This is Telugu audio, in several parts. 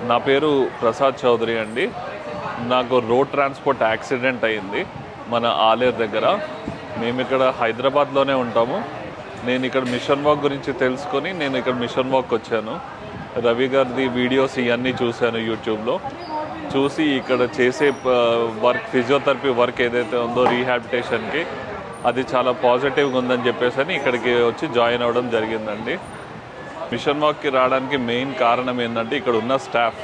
నా పేరు ప్రసాద్ చౌదరి అండి. నాకు రోడ్ ట్రాన్స్పోర్ట్ యాక్సిడెంట్ అయింది మన ఆలేరు దగ్గర. మేము ఇక్కడ హైదరాబాద్లోనే ఉంటాము. నేను ఇక్కడ మిషన్ వాక్ గురించి తెలుసుకొని నేను ఇక్కడ మిషన్ వాక్ వచ్చాను. రవి గారిది వీడియోస్ ఇవన్నీ చూశాను యూట్యూబ్లో. చూసి ఇక్కడ చేసే వర్క్, ఫిజియోథెరపీ వర్క్ ఏదైతే ఉందో రీహాబిలిటేషన్కి, అది చాలా పాజిటివ్గా ఉందని చెప్పేసి ఇక్కడికి వచ్చి జాయిన్ అవ్వడం జరిగిందండి. మిషన్ వాక్కి రావడానికి మెయిన్ కారణం ఏంటంటే ఇక్కడ ఉన్న స్టాఫ్.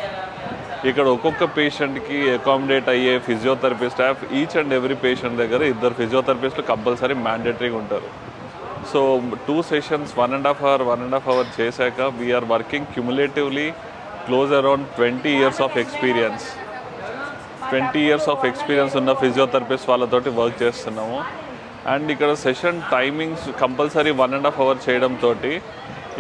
ఇక్కడ ఒక్కొక్క పేషెంట్కి అకామిడేట్ అయ్యే physiotherapy staff each and every patient దగ్గర 2 ఫిజియోథెరపిస్టులు కంపల్సరీ మ్యాండేటరీగా ఉంటారు. సో 2 సెషన్స్ 1.5 అవర్ చేశాక we are working cumulatively close around 20 years of experience. 20 years of experience ఉన్న ఫిజియోథెరపిస్ట్ వాళ్ళతోటి వర్క్ చేస్తున్నాము. అండ్ ఇక్కడ సెషన్ టైమింగ్స్ కంపల్సరీ 1.5 అవర్ చేయడంతో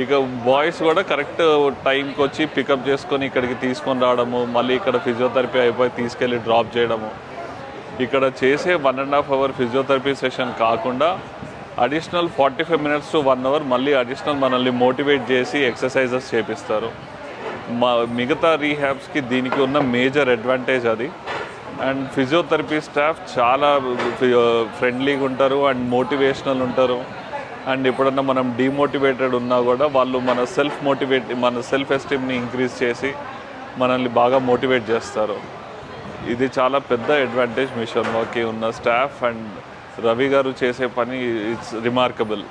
ఇక బాయ్స్ కూడా కరెక్ట్ టైంకి వచ్చి పికప్ చేసుకొని ఇక్కడికి తీసుకొని రావడము, మళ్ళీ ఇక్కడ ఫిజియోథెరపీ అయిపోయి తీసుకెళ్ళి డ్రాప్ చేయడము. ఇక్కడ చేసే 1.5 అవర్ ఫిజియోథెరపీ సెషన్ కాకుండా అడిషనల్ 45 minutes to 1 hour మళ్ళీ అడిషనల్ మనల్ని మోటివేట్ చేసి ఎక్సర్సైజెస్ చేపిస్తారు. మిగతా రీహాబ్స్కి దీనికి ఉన్న మేజర్ అడ్వాంటేజ్ అది. అండ్ ఫిజియోథెరపీ స్టాఫ్ చాలా ఫ్రెండ్లీగా ఉంటారు అండ్ మోటివేషనల్ ఉంటారు. అండ్ ఎప్పుడన్నా మనం డిమోటివేటెడ్ ఉన్నా కూడా వాళ్ళు మన సెల్ఫ్ ఎస్టీమ్ని ఇంక్రీజ్ చేసి మనల్ని బాగా మోటివేట్ చేస్తారు. ఇది చాలా పెద్ద అడ్వాంటేజ్ మిషన్ వాక్కి ఉన్న స్టాఫ్. అండ్ రవి గారు చేసే పని ఇట్స్ రిమార్కబుల్.